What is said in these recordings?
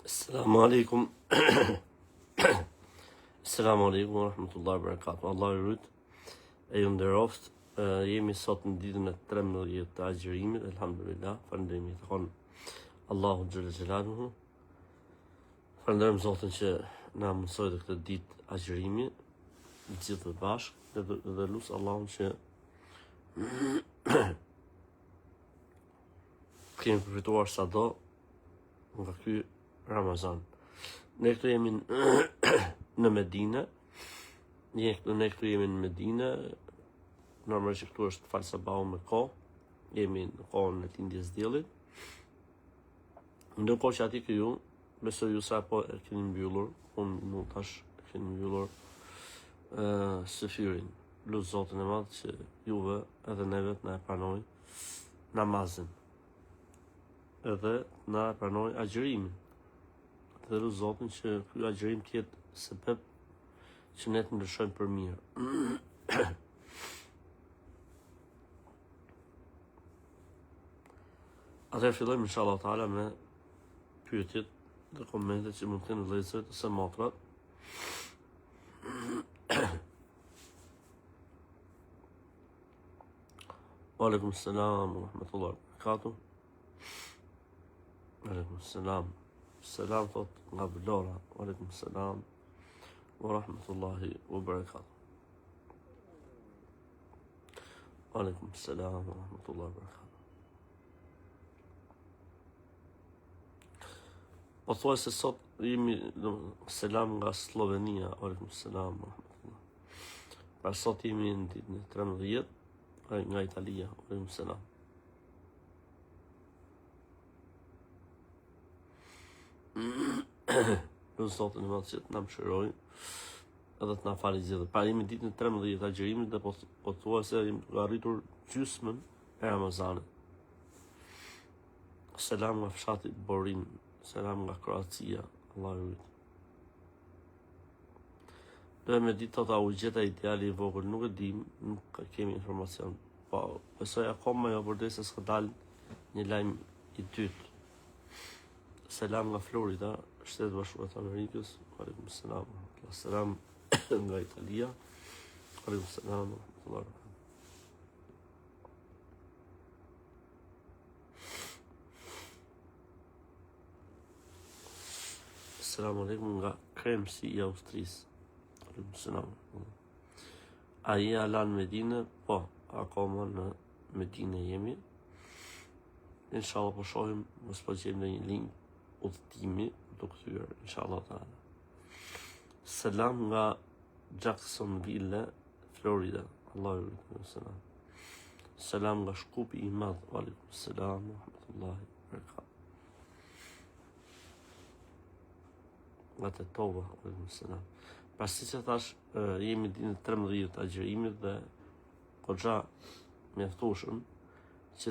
Assalamu alaikum. Assalamu alaikum wa rahmatullahi wa barakatuh. Allah i rrit, e ju nderoft. Jemi sot në ditën e 13 të agjërimit, elhamdulillah, falënderimi të konë Allahu xhalla xhelaluhu. Falënderojmë Zotin që na mësoi të këtë ditë agjërimi, të gjithë bashkë, dhe lut Allahun që kemi përfituar sado nga ky Ramazan. Ne këtu jemi në Medinë. Ne këtu jemi në Medinë. Normalisht që këtu është falë sabahu me kohë. Jemi në kohën e lindjes diellit. Ndërkohë që aty ju, besoj ju sa po e keni mbyllur, unë nuk tash e keni mbyllur sëfirin. Lut Zotin e Madh që juve edhe neve na e pranoj namazin. Edhe na e pranoj agjërimin. Dhe lut Zotin që ky agjërim të jetë sebeb që ne të ndryshojmë për mirë. Atëherë fillojmë inshallah taala me pyetjet dhe komentet që mund të kenë vëllezërit ose motrat. Wa alaikum salam wa rahmatullahi wa barakatuh. Wa alaikum salam. Selam thot nga Vlora. Wa alaikum salam wa rahmatullahi wa barakatuh. Wa alaikum salam wa rahmatullahi wa barakatuh. Po thuaj se sot jemi selam nga Slovenia. Wa alaikum salam wa rahmatullah. Pra sot jemi në ditën e 13 nga Italia. Wa alaikum salam. Lut Zotin e Madh që të na mëshirojë edhe të na falë gjithë. Pra jemi ditën e 13 të agjërimit dhe po thua se jemi arritur gjysmën e Ramazanit. Selam nga fshati Borin, selam nga Kroacia, Allah ju rrit. Dhe me ditë tota u gjeta ideali i vogël, nuk e dim, nuk kemi informacion. Po besoj akoma jo përdesë s'ka dalë një lajm i dytë. Selam nga Florida, Shtetet Bashkuara të Amerikës. Aleikum selam. Selam nga Italia. Aleikum selam. Selam aleikum nga Kremsi i Austrisë. Aleikum selam. A je ala në Medinë? Po, akoma në Medinë jemi. Inshallah po shohim, mos po gjejmë një link udhëtimi të kthyer inshallah taala. Selam nga Jacksonville, Florida. Allahu ju selam. Selam nga Shkupi i Madh. Wa alaikum selam wa rahmatullahi wa barakatuh. Nga Tetova, wa alaikum selam. Pra si që thash, jemi ditën e 13 të agjërimit dhe goxha mjaftueshëm që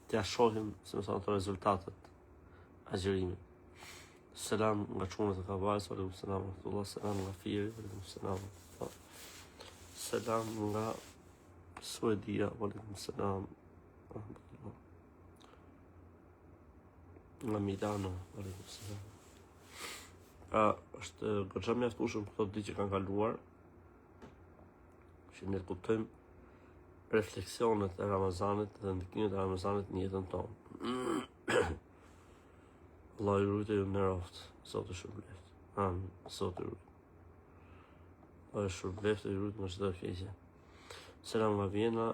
t'ja shohim se më thonë të rezultatet agjërimit. Selam nga çunat e Kavajës, aleikum selam wa rahmatullah. Selam nga Firi, aleikum selam. Selam nga Suedia, aleikum selam wa rahmatullah. Nga Milano, aleikum selam. Pra është goxha mjaftueshëm këto ditë që kanë kaluar, që ne kuptojmë refleksionet e Ramazanit dhe ndikimet e Ramazanit në jetën tonë. Allah ju rritë e ju nderoft, Zotë shërbleft. Amin, Zotë rritë. Allah ju shërbleft e ju rritë në çdo keqje. Selam nga Vjena,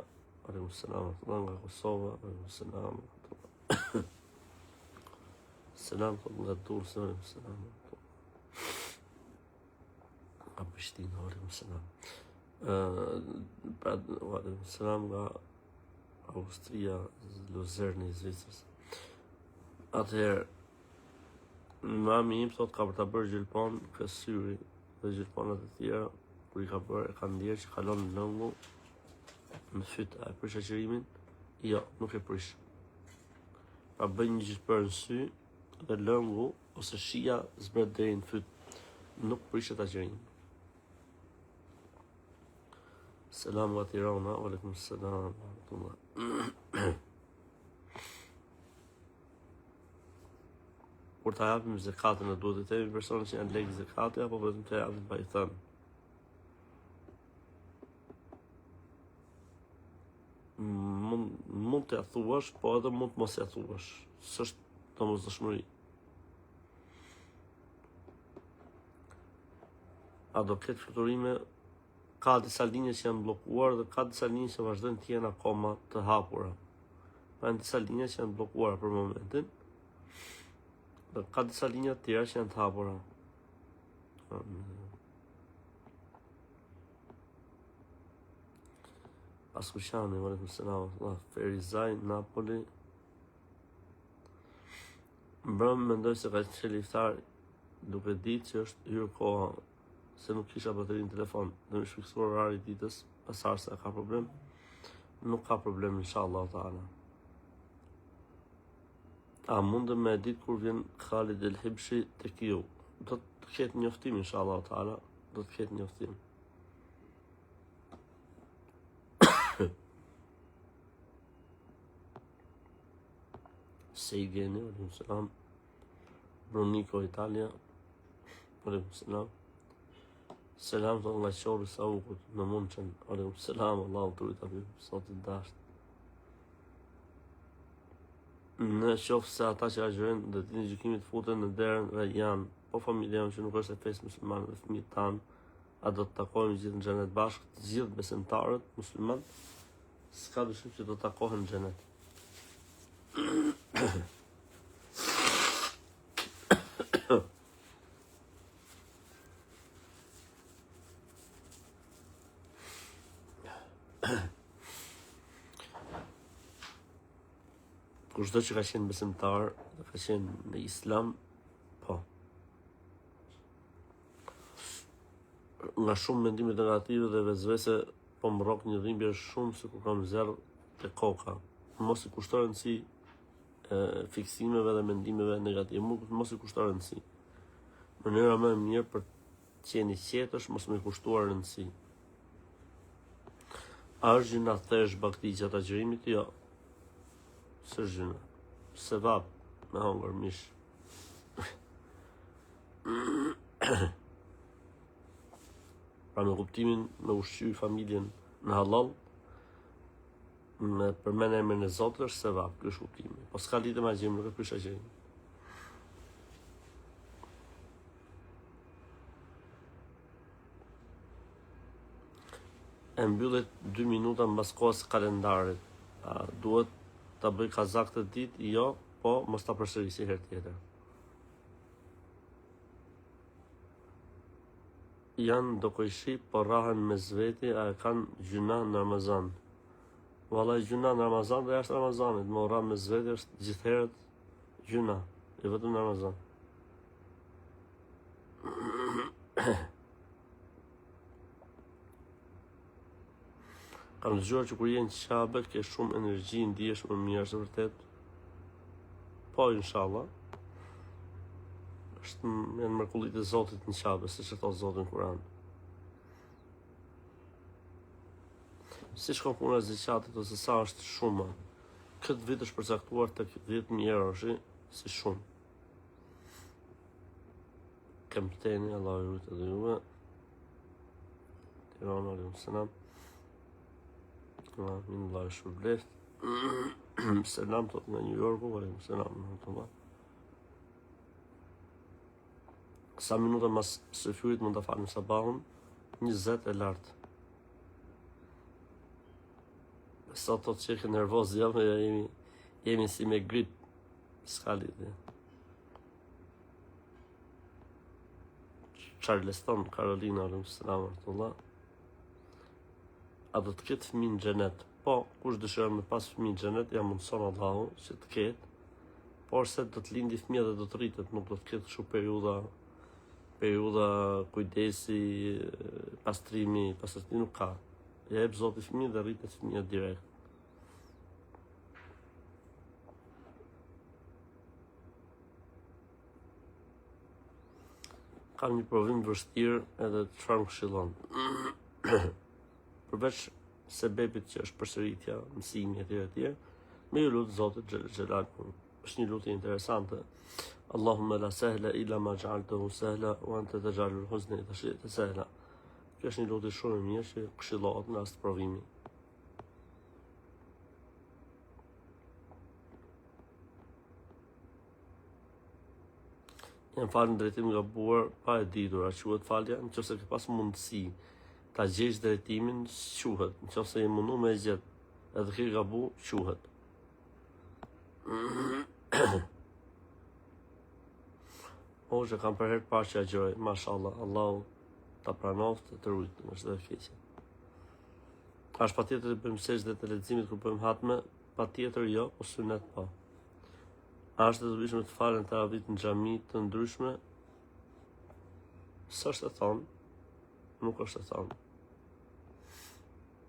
aleikum selam, nga Kosova, aleikum selam. Selam nga Durrës, aleikum selam. Nga Prishtinë, aleikum selam. Aleikum selam nga Austria, Luzerni, Zvicrës. Atëherë, mami im thot ka për ta bërë gjilpon kësyri dhe gjilponat e tjera, kur i ka bërë, e ka ndjerë që kalon në lëngu në fyt. A e prish agjërimin? Jo, nuk e prish. Pra bëj një gjilpër në sy dhe lëngu ose shija zbret deri në fyt. Nuk prishet agjërimin. Selam nga Tirana, aleikum selam. kur ta japim zekatën, duhet të themi personat që janë lek zekati apo vetëm të japim pa i thënë. Mund të ja thuash, po edhe mund të mos ja thuash. S'është domosdoshmëri. A do ketë fluturime? Ka disa linje që janë bllokuar dhe ka disa linje që vazhdojnë të jenë akoma të hapura. Ka disa linje që janë bllokuara për momentin. Dhe ka disa linja të tjera që janë të hapura. Askushani, vëllai selam, Ferizaj, Napoli. Mbrëm mendoj se ka qenë iftar duke ditë që është hyrë koha, se nuk kisha bateri në telefon, dhe më shfiksuar orari ditës, pasar se ka problem, nuk ka problem, inshallah ta'ala. A mundëm me ditë kur vjen Khalid El Hibshi të kiu? Do të ketë njoftim, inshallah ta'ala, do të ketë njoftim. Se i geni, alaykum selam. Brunico, Italia. Alaykum selam. Selam të nga qori sa ukut në Munchen. Alaykum selam, Allahu të rritë api, sot i dasht. Në qofë se ata që agjërojnë dhe të një gjykimit futen në derën Rajan, po familjen që nuk është e fesë musliman dhe fëmijët tanë, a do të takojmë gjithë në xhenet bashkë, të gjithë besimtarët musliman, s'ka dyshim që do të takohen në xhenet. Kushdo që ka qenë besimtar, ka qenë në Islam, po. Nga shumë mendime negative dhe vezvese, po më rrok një dhimbje shumë se ku kam zerë të koka. Mos i kushto rëndësi fiksimeve dhe mendimeve negative, mos i kushto rëndësi. Mënyra më e mirë për të qenë i qetësh, mos më i kushtuar rëndësi. A është gjuna thesh bakti gjatë agjërimit? Jo. Së gjuna. Se vap me hongër mish. Pra me kuptimin me ushqy familjen në halal, me përmen e emrin e Zotit është se vap, kjo është kuptimi. Po s'ka lidhje me agjërim, nuk e pysh agjërim. E mbyllet 2 minuta mbas kohës kalendarit. Duhet ta bëj kazak të ditë? Jo, po mos ta përsërisi herë tjetër. Janë do kojshi, po rahen me zveti, a e kanë gjuna në Ramazan. Vallai gjuna në Ramazan dhe jashtë Ramazanit, më ra me zveti është gjithherët gjuna, e vetëm në Ramazan. Kam dëgjuar që kur je në Qabe, ke shumë energji, ndihesh më mirë, është vërtet? Po, inshallah. Janë mrekullitë e Zotit në Qabe, siç e thot Zoti në Kur'an. Si shkon puna e zakatit ose sa është shuma? Këtë vit është përcaktuar tek 10.000 euro, si shumë. Kempteni, Allah ju rritë dhe juve. Tirana, alaykum selam. Min Allah shpërbleft. Selam tot nga New Yorku, alaykum selam. Sa minuta mas së fyrit mund ta falim sabahun? 20 e lartë. Sa tot që ke nervoz jam, jemi si me grip. S'ka lidhje. Charleston, Carolina, alaykum selam. A do të ketë fëmijë në xhenet? Po, kush dëshiron me pas fëmijë në xhenet, ja mundson Allahu që të ketë. Por se do të lindi fëmia dhe do të rritet, nuk do të ketë kështu periudha kujdesi, pastrimi nuk ka. Ja jep Zoti fëmijë dhe rritet fëmia direkt. Kam një provim të vështirë edhe çfarë më këshillon. Përveç sebepit që është përsëritja, mësimi etj. Me ju lutë Zotit Xhelal, është një lutje interesante. Allahumma la sahla illa ma ja'altahu sahla wa anta taj'alul huzna idha shi'ta sahla. Kjo është një lutje shumë e mirë që këshillohet në rast provimi. Janë falë në drejtim nga buar pa e ditur, a quhet falja? Nëse ke pas mundësi ta gjesh drejtimin, quhet. Nëse je mundu me e gjet, edhe ke gabu, quhet. O, që kam për herë parë që agjëroj, mashallah, Allahu ta pranoft të rujt, në çdo keqje. Është patjetër të bëjmë sejdë të leximit kur bëjmë hatme, patjetër jo, po sunet po. A është të dobishme të falen të avit në xhami të ndryshme? S'është e thonë, nuk është e thonë.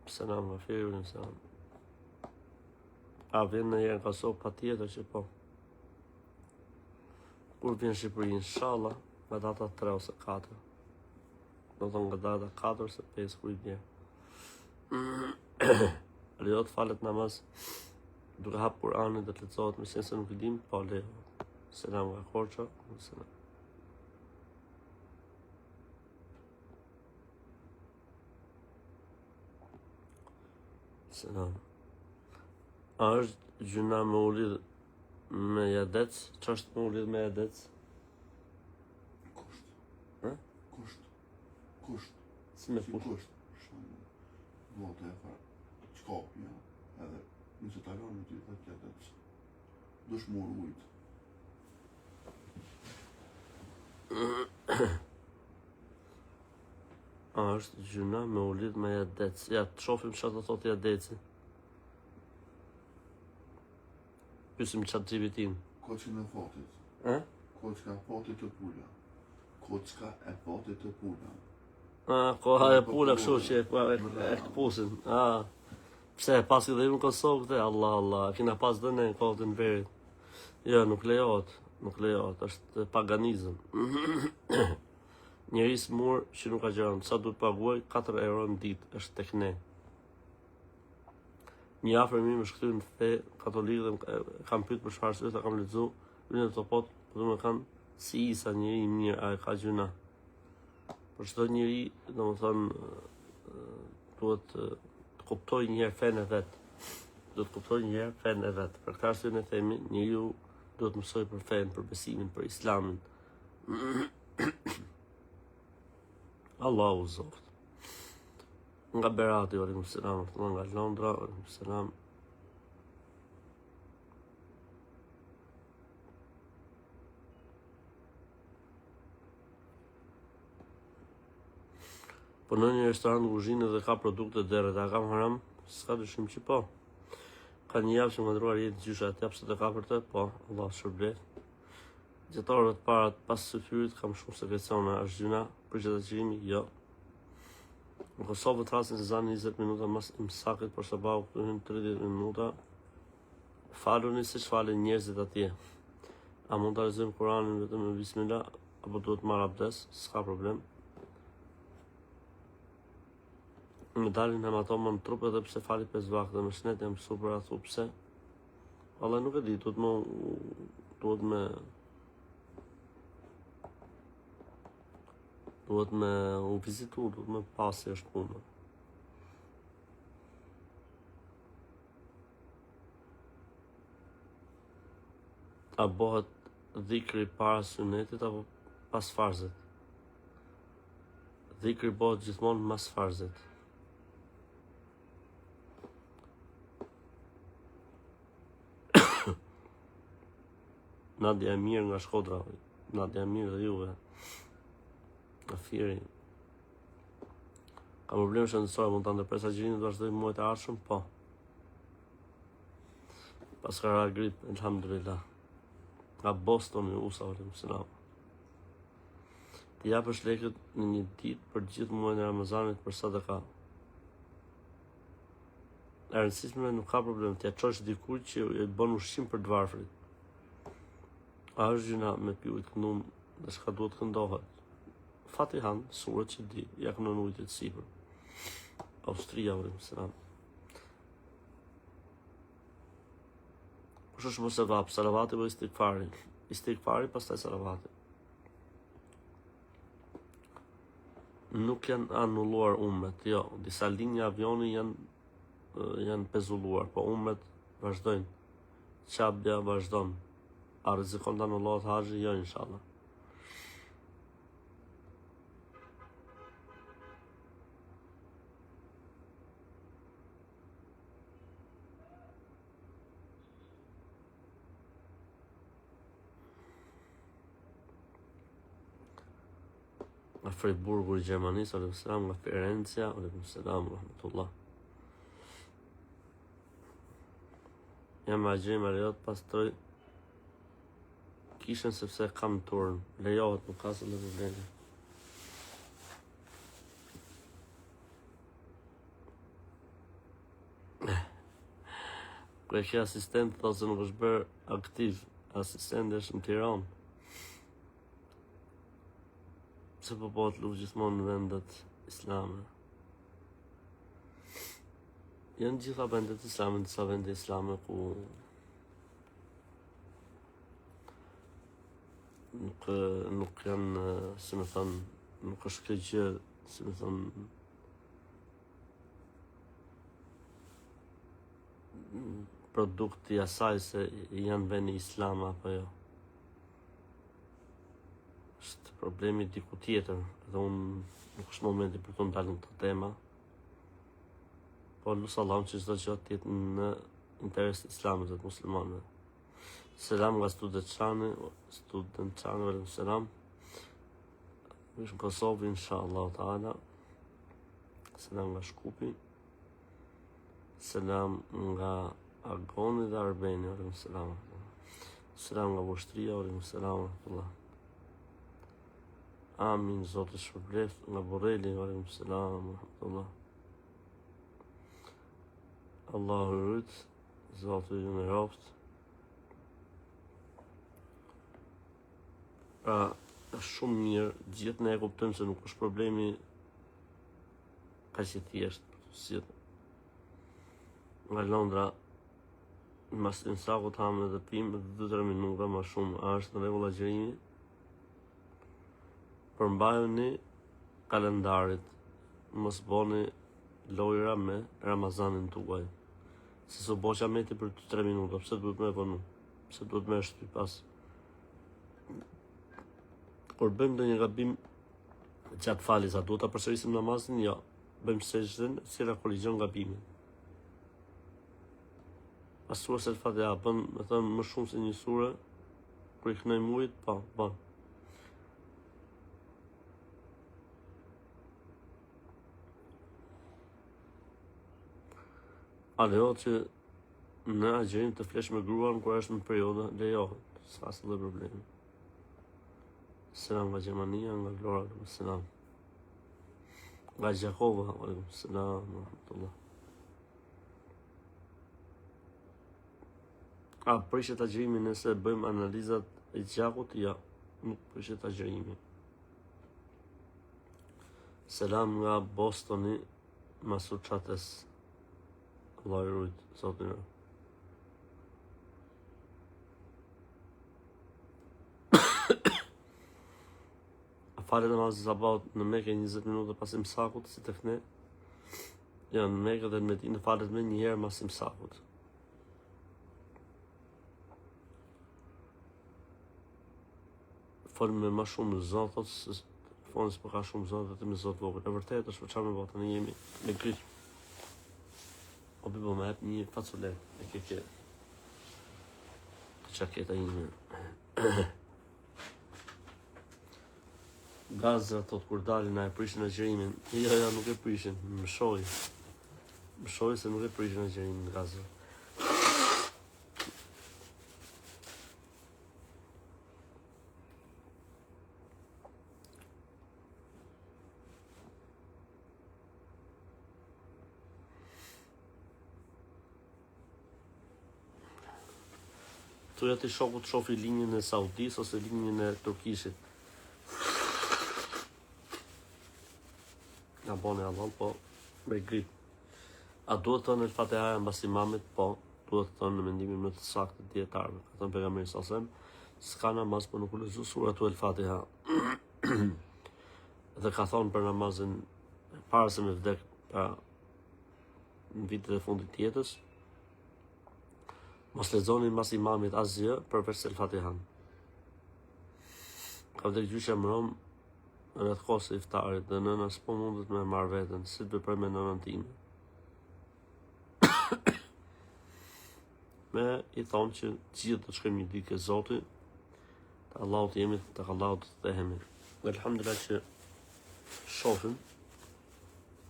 Selam nga Firin, selam. A vjen në herë në Kosovë, patjetër që po. Kur vjen në Shqipëri, inshallah, nga data 3 ose 4. Do të nga data 4 ose 5 kur i vjen. Lejo të falet namaz duke hap Kur'anin dhe të lexohet me se nuk i dim, po lejo. Selam nga Korça, selam. Selam. A është gjuna me u lidh me jadec? Që është me u lidh me jadec? Kusht. Si me kusht? Vota e farë, qkopja, edhe nëse të aronë të të jadec, dush mu rujt. A është gjuna me u lidh me jadec? Ja, të shofim që të thot jadeci. Pysim qatë gjibitin. Koçkën e fotit. Koçka e fotit të pula. Koçka e fotit të pula. Koha e pula kështu që e këpusin. Pse, pasi dhe në Kosovë këte? Allah, kina pas dhe ne në kohët në verit. Jo, nuk lejohet, është paganizëm. Njeri smur që nuk ka gjëran, sa duhet paguaj, 4 euro në ditë, është tek ne. Një afër mi më shkëty në fe katolikë dhe kam pyet për çfarë arsye ta kam lexu, vjen të pot, po më kanë si Isa njëri i mirë, a ka gjuna. Por çdo njeri, domethënë, duhet të kuptoj një herë fenë e vet. Për këtë arsye ne themi, njeriu duhet të mësoj për fenë, për besimin, për islamin. Allahu zoft. Nga Berati, aleikum selam, nga Londra, aleikum selam. Po në një restorant kuzhinë dhe ka produkte derët, a kam haram? S'ka dyshim që po. Ka një javë që më ndruar jetë gjysha të japë së të kapërte, po, Allah shërblet. Gjetarët parat pas së fyrit kam shumë sekrecione, është gjyna, për që të qirimi, jo. Në Kosovë të rasin se zanë 20 minuta mas imsakit, për sabahu këtuhin 30 minuta. Faluni si që falen njerëzit atje. A mund të lexojmë Kur'anin vetëm me bismillah, apo duhet marrë abdes, s'ka problem. Me dalin hematoma në trup edhe pse fali 5 vakte me shnet jam super athu pse. Allah nuk e di, duhet me u vizitu, duhet me pasi është punë. A bëhet dhikri para sunetit apo pas farzit? Dhikri bëhet gjithmonë mas farzit. Nadia e mirë nga Shkodra, Nadia e mirë dhe juve. Afiri. Ka probleme shëndetësore, mund të ndërpresa gjirin të vazhdoj muajt e ardhshëm? Po. Pas ka ra grip, elhamdulillah. Nga Boston, USA, aleikum selam. Të japësh lekët në një ditë për gjithë muajin e Ramazanit për sadaka. E rëndësishme nuk ka problem, t'ja çosh dikujt që e bën ushqim për të varfrit. A është gjuna me piujt këndum dhe shka duhet këndohet? Fatihan, surët që di, ja këmë në ujtë të sipër. Austria, aleikum selam. Kush është mos e vap, salavati për istikfarin. istighfari, pastaj salavati. Nuk janë anulluar umret, jo. Disa linja avioni janë pezulluar, po umret vazhdojnë. Qabja vazhdon. A rrezikon të anullohet haxhi? Jo, inshallah. Nga Freiburgu i Gjermanisë, alaykum selam, nga Firenca, alaykum selam, rahmatullah. Jam Agjem Ariot, pastroj kishën sepse kam turn. Lejohet, nuk ka asnjë problem. Kur e asistent thotë se nuk është bërë aktiv, asistent është në Tiranë. Se po të luft gjithmonë në vendet islame. Janë gjitha vendet islame, disa vende islame ku nuk janë, si me thënë, nuk është kjo gjë, si me thënë, produkti i asaj se janë vende islame apo jo. Është problemi diku tjetër, dhe unë nuk është momenti për të ndalë në të tema, po lusë Allah që çdo gjë të jetë në interes të islamit dhe të muslimanëve. Selam nga student Çani, alaykum selam. Në Kosovë, inshallah taala. Selam nga Shkupi. Selam nga Agoni dhe Arbeni, alaykum selam. Selam nga Vushtria, alaykum selam. Amin, Zotë shpërbleft, nga Borreli, alaykum selam, rahmatullah. Allahu rrit, Zotë ju në roft. Pra, është shumë mirë, gjithë ne e kuptojmë se nuk është problemi ka që thjeshtë për të sjellë. Nga Londra, mas të imsakut hamë edhe pimë 2-3 minuta më shumë, a është në rregull agjërimi? Përmbajuni kalendarit, mos boni lojra me Ramazanin tuaj. Se so boqa meti për 2-3 minuta, pse duhet me punu? Pse duhet me shty pas? Kur bëjmë ndonjë gabim gjatë faljes, a duhet ta përsërisim namazin? Jo. Bëjmë sejdën, cila korrigjon gabimin. Pas surës El-Fatiha, bën, me thënë, më shumë se një sure, kur i kënojmë ujit, po, bën. A lejohet që në agjerim të flesh me gruan kur është në periudhë? Lejohet, s'ka asnjë problem. Selam nga Gjermania, nga Vlora, alaykum selam. Nga Gjakova, alaykum selam, rahmatullah. A prishet agjërimi nëse bëjmë analizat e gjakut? Ja, nuk prishet agjërimi. Selam nga Bostoni, Massachusetts. Allah i rujt, Zotin e. Falet namazit sabat në Mekë 20 minuta pas imsakut, si tek ne. Ja, në Mekë dhe në Medinë falet me një herë pas imsakut. Folëm me më shumë zonë, thotë se fonës për ka shumë zonë, dhe të me zotë vogël. E vërtet është për çfarë me bota, ne jemi me gryt. O bibo me hep një faculet, e ke qaketa ime. Gazra thot kur dalin na e prishin agjërimin. Jo, nuk e prishin, më shoj. Më shoj se nuk e prishin agjërimin Gazra. Tuja ti shoku të shofi linjën e Saudis ose linjën e Turkishit. Nga bone Allah, po, me grip. A duhet të në El-Fatiha mbas imamit? Po, duhet të në mendimin më të saktë të dietarëve. Ka thënë pejgamberi sallallahu alajhi wasallam, s'ka namaz për nuk u lexu suratul Fatiha. Dhe ka thonë për namazin para se me vdek, pra në vitet e fundit të jetës, mos lexoni mas imamit asgjë përveç el Fatihan. Ka vdek gjyqja më rom rreth kohës së iftarit dhe nëna s'po mundet me marrë veten, si të veproj me nënën time. Me i thonë që gjithë të shkojmë një ditë ke Zoti, të Allahut jemi, të Allahut të thehemi. Elhamdulillah që shohim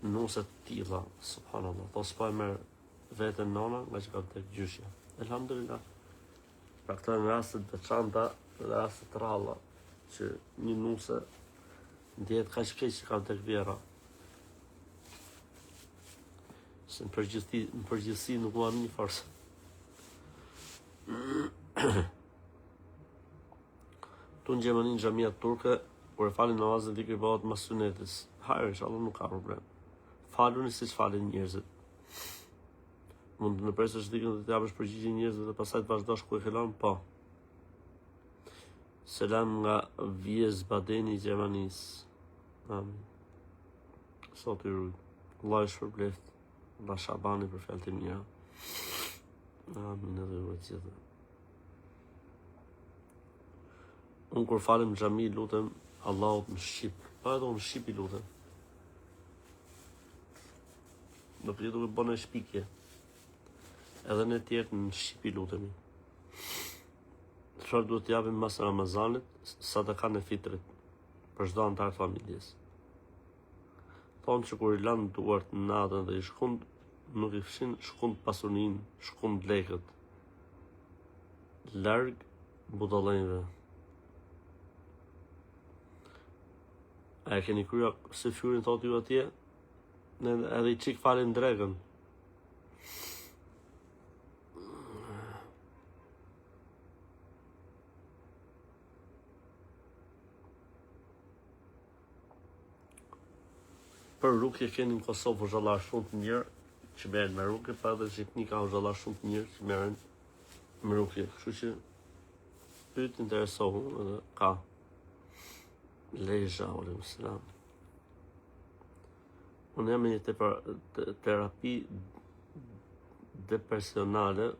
nuse të tilla, subhanallah, po s'po e merr veten nona nga që ka vdek gjyqja. Elhamdulillah. Pra këto në rastet veçanta, rastet të ralla, që një nuse ndjehet kaq keq që ka vdek vjera. Se në përgjithësi nuk u një farse. Tu në Gjermani në xhamia turke, kur e falin namazin dhikri bëhet mas sunetis. Hajër, inshallah nuk ka problem. Faluni siç falin njerëzit. Mund të nëpresësh dikën dhe të japësh përgjigje njerëzve dhe pastaj të vazhdosh ku e kelon, po. Selam nga Vjes Badeni i Gjermanisë. Amin. Sot i rujt. Allah i shpërbleft. Allah Shabani për fjalët e mira. Amin edhe ju e gjithë. Unë kur falem në xhami lutem Allahut në shqip. Pa edhe unë në shqip i lutem. Do përgjë duke bënë e shpikje. Edhe në tjertë në shqip i lutemi. Çfarë duhet t'japim mas Ramazanit, sadaka në fitrit, për çdo antar familjes. Thonë që kur i lanë duart në natën dhe i shkund, nuk i fshin shkund pasunin, shkund lekët. Larg budallënjve. A e keni kryer si fyrin thotë ju atje? Ne edhe i çik falin dregën. Për rrugë keni në Kosovë hoxhallar shumë të mirë që merren me rrugë, pa edhe Shqipni ka hoxhallar shumë të mirë që merren me rrugë. Kështu që pyet interesohu edhe ka Lejza alayhi salam. Unë jam në një terapi depresionale,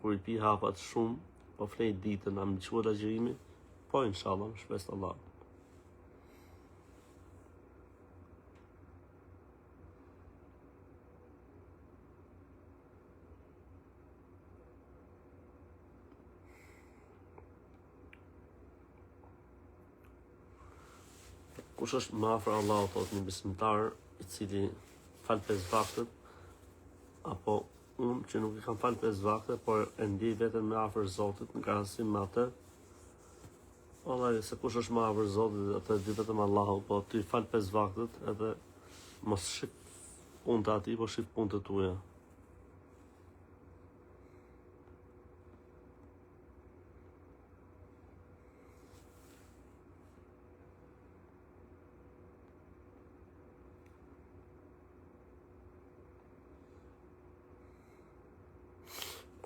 kur i pi hapat shumë, po flej ditën, a më quhet agjërimi? Po, inshallah, më shpresë Allah. Kush është më afër Allahut, thotë një besimtar i cili fal 5 vakte, apo unë që nuk i kam fal 5 vakte, por e ndjej veten më afër Zotit në krahasim me atë. Vallahi se kush është më afër Zotit, atë di vetëm Allahu, po ti fal 5 vaktet edhe mos shif punët e atij, po shif punët e tua.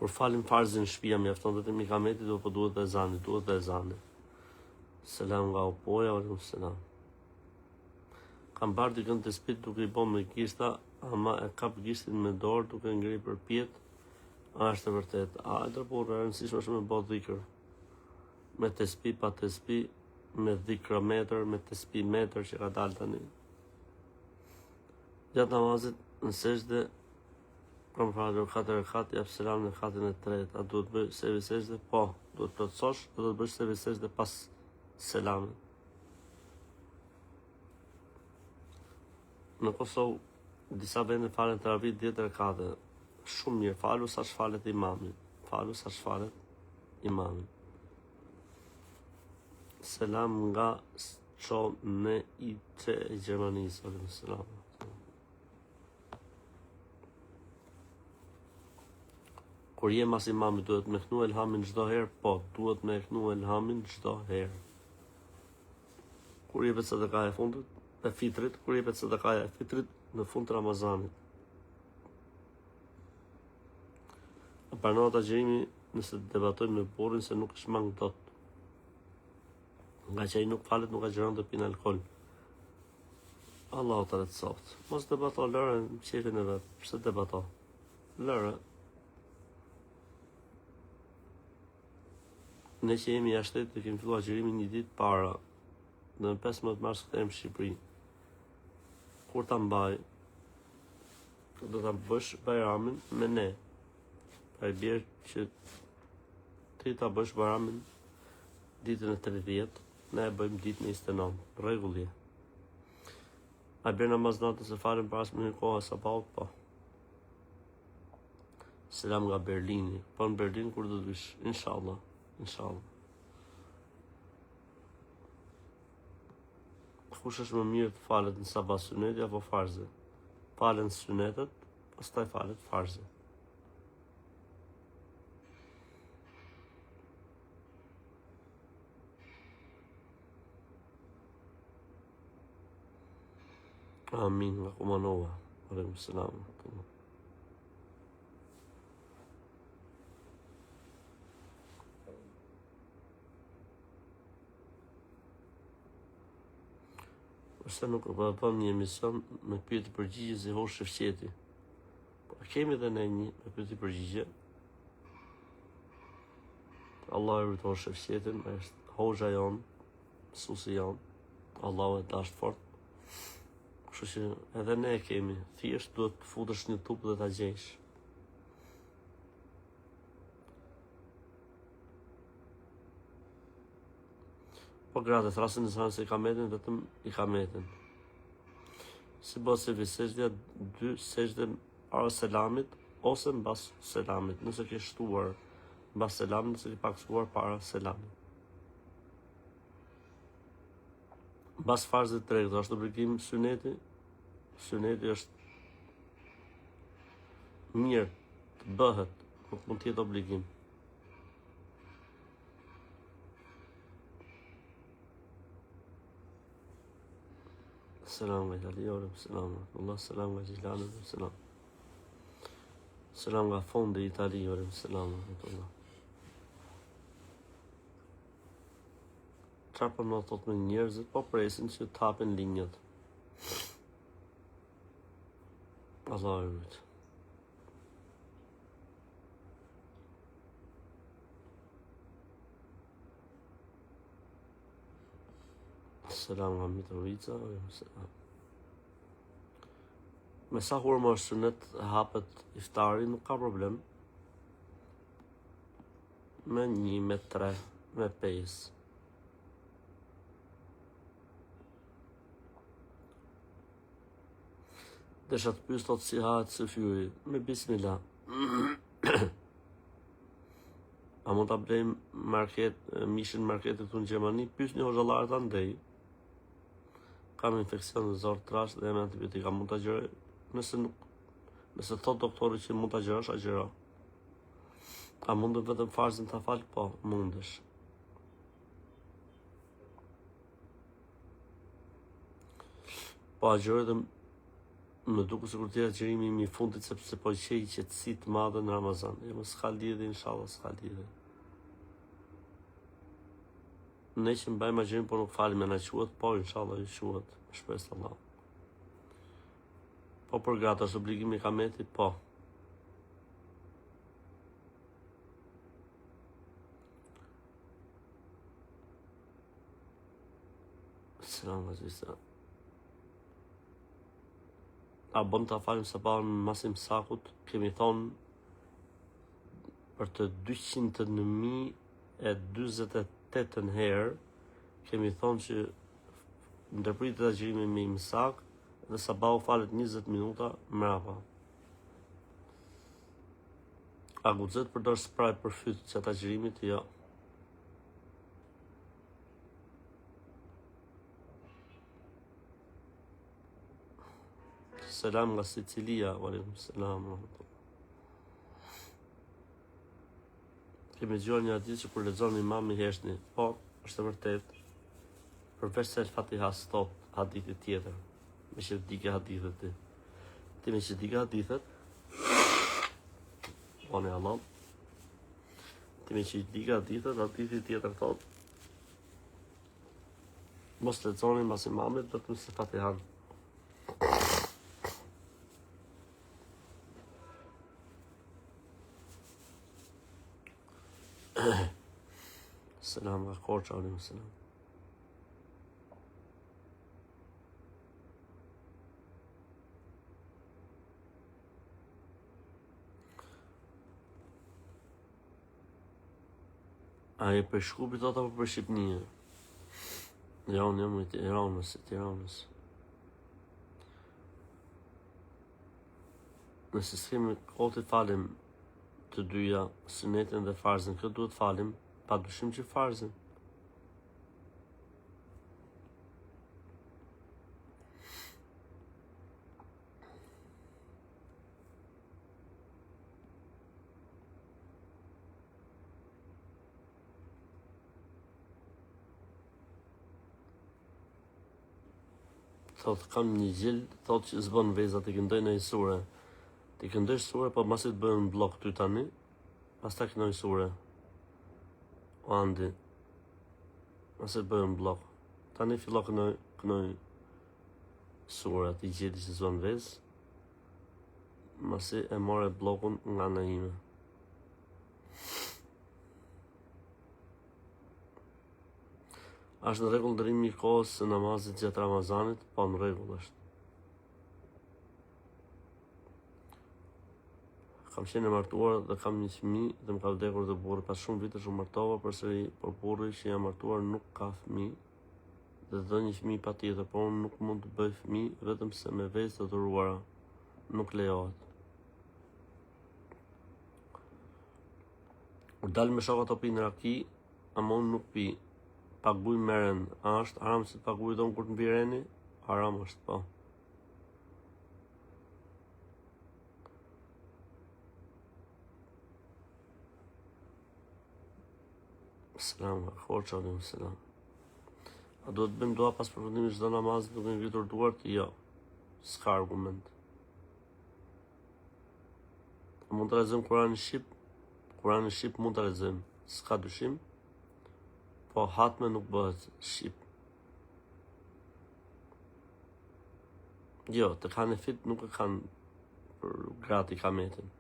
Kur falim farzin në shtëpi, mjafton vetëm ikameti, apo duhet dhe ezani, duhet dhe ezani. Selam nga Opoja, alaykum selam. Kam bardh dikën të spit duke i bën me gishta, ama e kap gishtin me dorë duke ngri për pjet. A është e vërtet? A e dërpurë, e rëndësishme është me bot dhikër. Me të spi, pa të spi, me dhikrometër, me të spi metër që ka dalë tani. Gjatë namazit në sejdë, kam falur 4 rekat, jap selam në rekatin e tretë. A duhet bëj sevi sejdë? Po, duhet plotësosh, do të bësh sevi sejdë pas selamit. Në Kosovë, disa vende falen teravih 10 rekate. Shumë mirë, falu sa shfalet imami. Falu sa shfalet imami. Selam nga Çone i Gjermanisë, alaykum selam. Kur je mas imamit, duhet me knu elhamin çdo herë? Po, duhet me knu elhamin çdo herë. Kur jepet sadaka e fundit e fitrit, kur jepet sadaka e fitrit në fund të Ramazanit. Pranohet agjërimi nëse debatojmë me burrin se nuk është mang dot. Nga që ai nuk falet, nuk agjeron të pinë alkool. Allahu të rëtë soft. Mos debato, lërë në qefin e vetë. Pse debato? Lërë. Ne që jemi jashtë të kemi filluar agjerimin një ditë para. Në 15 mars kthehemi në Shqipëri. Kur ta mbaj, do ta bësh Bajramin me ne. Pa i bjerë që ti ta bësh Bajramin ditën e 30, ne e bëjmë ditën e 29. Rregull je. A bërë namaz natën se falem pas me një kohë sa paut, po. Selam nga Berlini. Po në Berlin kur do të vish? Inshallah. Inshallah. Kush është më mirë të falet në sabah suneti apo farze? Falen sunetet, pastaj falet farze. Amin, nga Kumanova. Alaykum salam. Përse nuk e bëm një emision me pyetje përgjigje si Hoxh Shefqeti. Po kemi edhe ne një me pyetje përgjigje. Allah e rriton Shefqetin, është Hoxha jon, mësuesi jon. Allahu e dash fort. Kështu që edhe ne e kemi, thjesht duhet të futesh në YouTube dhe ta gjejsh. Po gratë, thrasin në sanë se i kametin, vetëm i kametin. Si bëse vi sejdja 2 sejdë para selamit, ose mbas selamit, nëse ke shtuar mbas selamit, nëse ke paksuar para selamit. Mbas farzit të tregtë, është obligim syneti? Syneti është mirë të bëhet, nuk mund të jetë obligim. Selam nga Italiore, selam nga Allah, selam nga Gjilane, selam. Selam nga fondi Italiore, selam nga Allah. Çfarë po më thot me njerëzit, po presin që të hapen linjat. Allah e rrit. Selam nga Mitrovica, selam. Me sa hurma është sunet hapet iftari, nuk ka problem. Me 1, me 3, me 5. Desha të pyes thot si hahet së fyri, me bismillah. A mund ta blejmë mishin marketit këtu në Gjermani? Pyesni hoxhallarët andej. Kam infeksion në zor trash dhe me antibiotika, mund ta gjëroj? Nëse thot doktori që mund ta gjërosh, agjëro. A mundë vetëm farzën ta fal? Po, mundesh. Po agjëroj dhe më duke sikur të jetë agjërimi im i fundit, sepse po qej qetësi të madhe në Ramazan. Më s'ka lidhje, inshallah s'ka lidhje. Ne që mbajmë agjërim, po nuk falim, na quhet, po inshallah i quhet, shpresoj Allah. Po për gratë është obligimi i kametit, po. Selam vazhisa. A bën ta falim sabahun masim sakut, kemi thonë për të 200.048 herë, kemi thonë që ndërpritet agjërimi me imsak dhe sabahu falet 20 minuta mrapa. A guxet përdor spray për fytyrë që ata agjërimit? Jo. Selam nga Sicilia, alaykum selam. Kemi dëgjuar një hadith që kur lexon imami heshni. Po, është e vërtetë. Përveç se Fatiha stop hadithi tjetër. Me që dike hadithet ti. Ti me që dike hadithet. Po në Allah. Ti me që dike hadithet, hadithi tjetër thot. Mos lexoni mbas imamit, vetëm se Fatihan. Selam nga Korça, alaykum selam. A e për Shkupit apo për Shqipëni? Ja, unë jam i Tiranës. Nëse s'kemi kohë të falim të dyja, sunetin dhe farzën, këtë duhet falim, pa dyshim që farzën. Thot, kam një gjilë, thot që s'bën veza të këndoj në i sure. Të këndoj sure, po masit bëhen blok ty tani, pas ta këndoj sure. O andi, masit bëhen blok. Tani fillo këndoj sure, ati gjilë që s'bën vezë, masi e more blokun nga në ime. Ashtë në rregull ndërimi i kohës së namazit gjatë Ramazanit, po në rregull është. Kam qenë e martuar dhe kam një fëmijë dhe më ka vdekur dhe burri. Pas shumë vitesh u martova përsëri, por burri që jam martuar nuk ka fëmijë dhe do një fëmijë patjetër, por unë nuk mund të bëj fëmijë vetëm se me vezë të dhuruara nuk lejohet. U dal me shokat o pinë raki, ama unë nuk pi. Paguj meren, a është haram se paguj tonë kur të mbireni? Haram është, po. Selam, Korça, alaykum selam. A duhet bëjmë dua pas përfundimit çdo namaz duke ngritur duart? Jo. S'ka argument. A mund të lexojmë Kur'anin shqip? Kur'anin shqip mund të lexojmë, s'ka dyshim. Po hatme nuk bëhet shqip. Jo, të kanë fit nuk e kanë për grati kametin.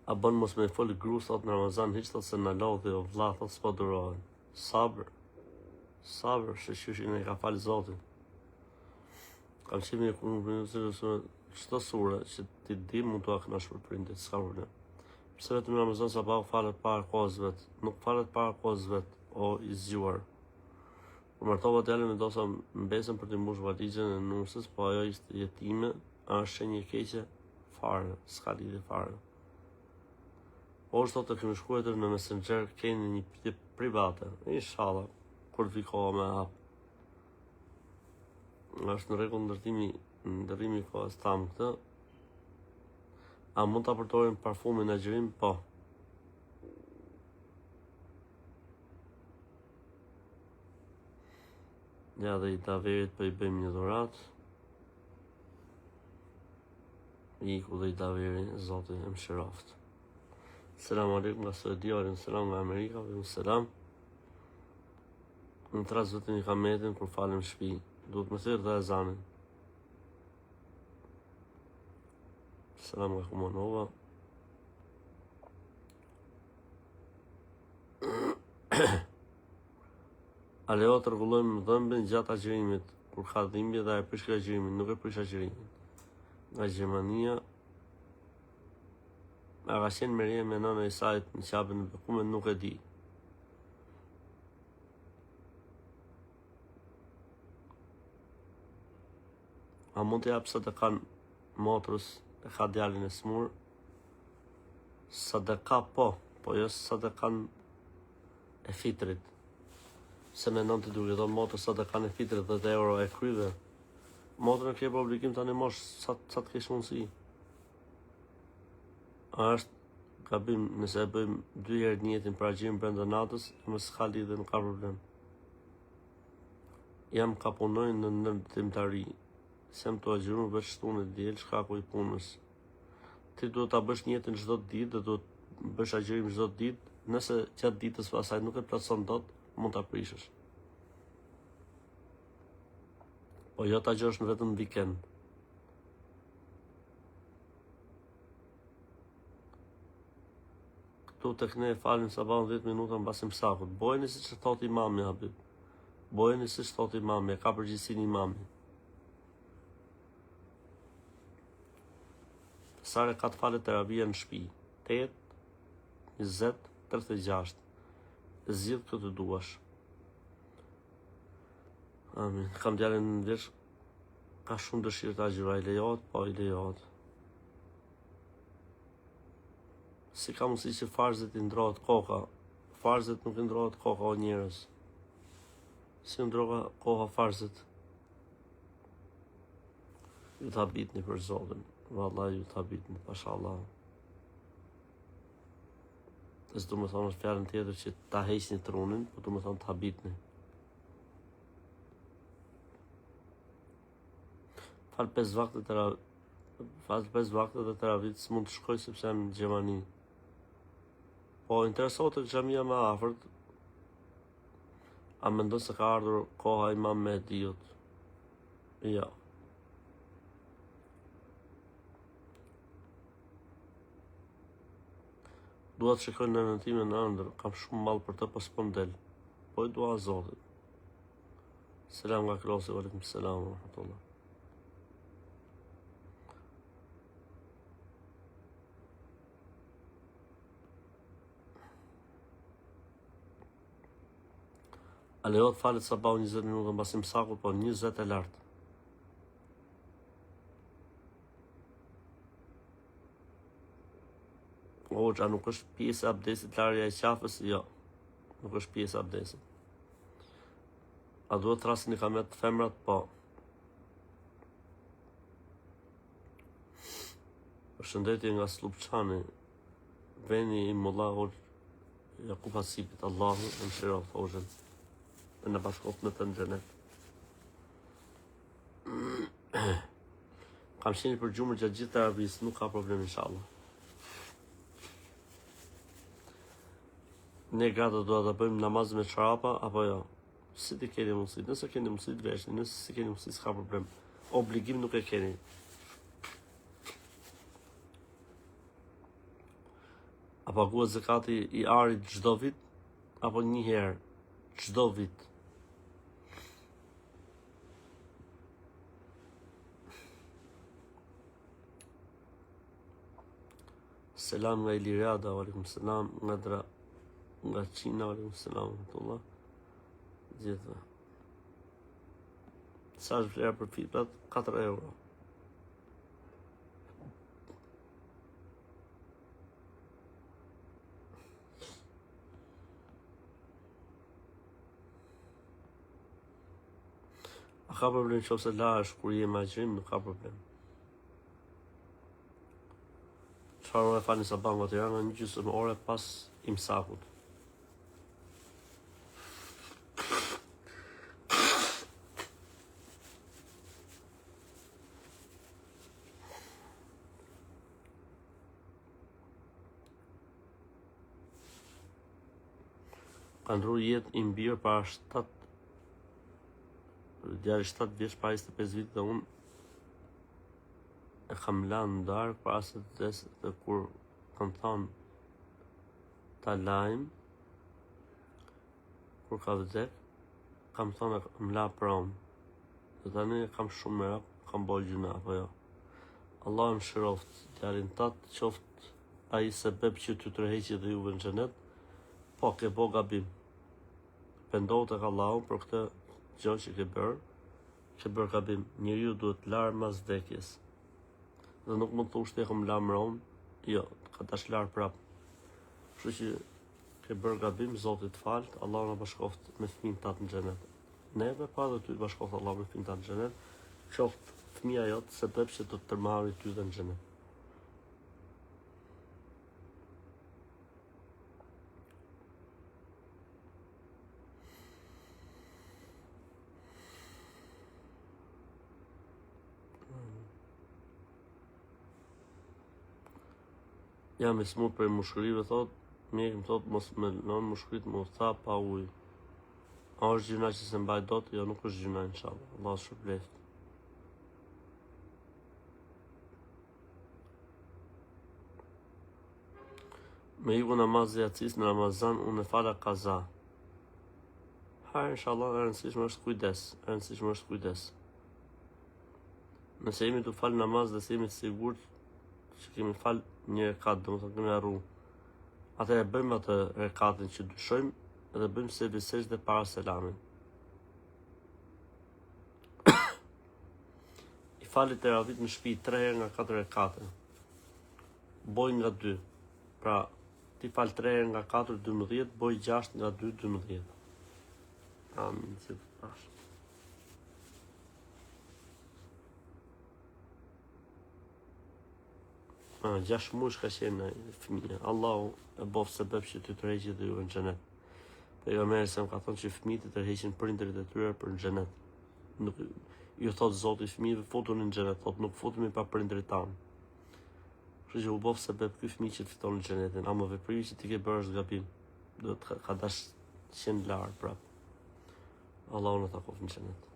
A bën mos me fol gru sot në Ramazan, hiç thot se në lodhi o vlla thot s'po durohen. Sabër, shëshyshin e ka falë Zotin. Kam qemi e kur nuk çdo sure që ti di mund të aknash për prindit, s'ka problem. Pse vetëm në Ramazan sabah falet para kohës vet, nuk falet para kohës vet, o i zgjuar. Kur martova djalin me dosa mbesën për të mbush valizën e nusës, po ajo ishte jetime, është shenjë e keqe fare, s'ka lidhje fare. Po është të kemi shkruar në Messenger, keni një pyetje private, inshallah, kur vi koha me hap. Është në rregull ndërrimi i kohës tam këtë. A mund ta përdorim parfumin në xhirim? Po. Ja dhe i Daverit po i bëjmë një dhuratë. Iku dhe i Daveri, Zoti e mëshiroft. Selam aleikum nga Saudi, aleikum selam nga Amerika, aleikum selam. Në tras vetëm i kametin kur falem shtëpi, duhet më thirr dhe ezanin. Selam nga Kumanova. A lejo të rregullojmë dhëmbën gjatë agjërimit, kur ka dhimbje dhe e prish agjërimin, nuk e prish agjërimin. Nga Gjermania, a ka qenë Meria me nëna e sajt në qabën në bekumet, nuk e di. A mund të japë sadekan motrës e ka djalin e smur? Sadeka po jo sadekan e fitrit. Se me nëmë të duke do motrë sadekan e fitrit 10 euro e kryve. Motrën e ke për obligim të anemosh sa të kesh mundësi. A është gabim nëse e bëjmë 2 herë një jetin për agjim brenda natës, më s'ka lidhje, nuk ka problem. Jam ka punoj në ndërtimtari. Sem të agjëruar veç shtunë e diel shkaku i punës. Ti duhet ta bësh njëtën çdo ditë dhe duhet bësh agjërim çdo ditë. Nëse gjatë ditës pasaj nuk e plotson dot, mund ta prishësh. Po jo ta gjosh në vetëm vikend. Këtu tek ne falim sabahun 10 minuta mbasi msakut. Bojeni siç thot imami Habib. Bojeni siç thot imami, ka përgjegjësinë imami. Sare ka të falet teravia në shtëpi. 8, 20, 36. Zgjidh këtë të duash. Amin. Kam djalin në vesh. Ka shumë dëshirë të agjëroj. Lejohet, po i lejohet. Si ka mundësi që farzet i ndrohet koka? Farzet nuk i ndrohet koka o njerëz. Si ndrohet koka farzet? Ju ta bitni për Zotin. Vallahi ju ta bitni, pashallah. Dhe s'du më thonë është fjalën tjetër që ta heqni trunin, po du më thonë ta bitni. Fal 5 vakte të teravit s'mund të shkoj sepse jam në Gjermani. Po interesohet të xhamia më afërt. A mendon se ka ardhur koha Imam Mehdiut? Jo. Dua të shikoj në nëntime në ëndër, kam shumë mall për të, po s'po del. Po i dua Zotit. Selam nga Krosi, wa aleikum selam wa rahmatullah. A lejohet falet sabahu 20 minuta mbasi msakut, po 20 e lartë. Hoxha nuk është pjesë e abdesit larja e qafës, jo. Nuk është pjesë e abdesit. A duhet të rasin i kamet femrat? Po. Përshëndetje nga Slupçani, veni i Molla Jakub Hasipit, Allahu në mëshiroft Hoxhën. E në bashkoft në të në xhenet. Kam qenë për gjumër gjatë gjithë terapis, nuk ka problem inshallah. Ne gratë do të bëjmë namaz me çorapa apo jo? Si ti keni mundësi? Nëse keni mundësi të veshni, nëse si keni mundësi s'ka problem. Obligim nuk e keni. A paguhet zakati i arit çdo vit apo një herë çdo vit? Selam nga Iliriada, wa aleikum selam, nga Qina, wa aleikum selam, rahmatullah. Gjithë. Sa është vlera për fitrat? 4 euro. A ka problem nëse lahesh kur je me agjërim? Nuk ka problem. Çfarë e falni sabah nga Tirana 1 gjysmë ore pas imsakut. Ka ndru jetë i mbirë para djali 7 vjeç para 25 vite dhe unë e kam lanë ndarë para se të desë dhe kur kam thonë ta lajmë, kur ka vdek, kam thonë e më la pronë. Dhe tani kam shumë merak, kam bojë gjuna, apo jo. Allah më shiroft, djalin tatë qoftë a i sebeb që ty tërheqi dhe juve në xhenet, po ke bo gabim. Pendohu tek Allahu për këtë gjë që ke bërë gabim. Njeriu duhet larë mas vdekjes. Dhe nuk mund të thush te kam lamron, jo, ka tash larë prap. Kështu që ke bërë gabim, Zoti të falt, Allahu na bashkoft me fëmijën tatë në xhenet. Neve pa dhe ty bashkoft Allahu me fëmijën tatë në xhenet, qoftë fëmia jote sebeb që do të tërmarrë ty dhe në xhenet. Jam i smut për mushkërive, thot, mjek më thot, mos me lënë mushkërit më tha pa ujë. A është gjuna që se mbaj dot? Jo, nuk është gjuna, inshallah. Allah shpëbleft. Me iku namaz e jacis në Ramazan, unë e fala kaza. Inshallah, e rëndësishme është kujdes. Nëse jemi të falë namaz dhe se jemi të sigurt që kemi falë një rekat, dhe më të kemi arru, atëherë bëjmë atë rekatin që dyshojmë dhe bëjmë se bisesh dhe para selamin. I falit e ravit në shtëpi 3 herë nga 4 rekate. Boj nga 2. Pra, ti falë 3 herë nga 4, 12, boj 6 nga 2, 12. Amin, si të pash. 6 muaj ka qenë fëmija. Allahu e bof sebeb që ty tërheqi dhe ju në xhenet. Pejgamberi sa më ka thonë që fëmijët i tërheqin prindërit e tyre për në xhenet. Nuk ju thot Zoti fëmijëve futuni në xhenet, thot nuk futemi pa prindërit tanë. Kështu që u bof sebeb ky fëmijë që fiton në xhenetin, ama veprimi që ti ke bërë është gabim. Do të ka dash qenë larg prap. Allahu na takon në xhenet.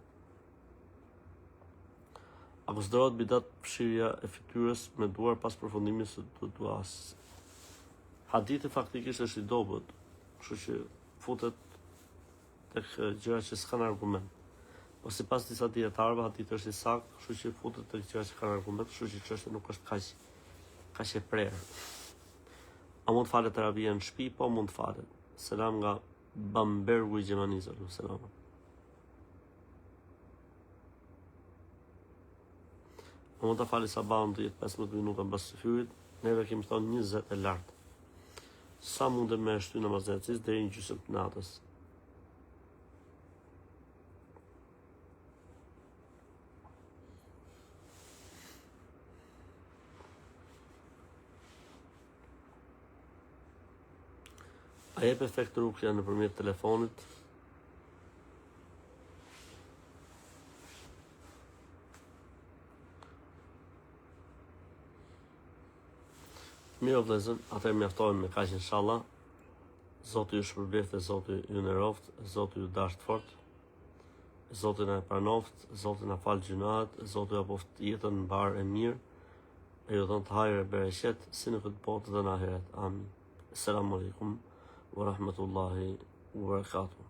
A konsiderohet bidat fshirja e fytyrës me duar pas përfundimit së duas? Hadithi faktikisht është i dobët, kështu që futet tek gjëra që s'kan argument. Po sipas disa dietarëve hadithi është i saktë, kështu që futet tek gjëra që kanë argument, kështu që çështja nuk është kaq e prerë. A mund të falet terapia në shtëpi? Po mund të falet. Selam nga Bambergu i Gjermanisë. Selam. A mund të fali sabahun të jetë 15 minuta mbas syfyrit, neve kemi thonë 20 e lartë. Sa mund të me shty namazin e jacis deri në gjysmë të natës. A jep efekt rukja nëpërmjet telefonit? Mirë vëllezër, atëherë mjaftohem me kaq inshallah. Zoti ju shpërblet, Zoti ju nderoft, Zoti ju dasht fort. Zoti na pranoft, Zoti na fal gjunat, Zoti ja boft jetën mbar e mirë. E ju dhon të hajër e bereqet, si në këtë botë dhe në ahiret. Amin. Assalamu alaikum wa rahmatullahi wa barakatuh.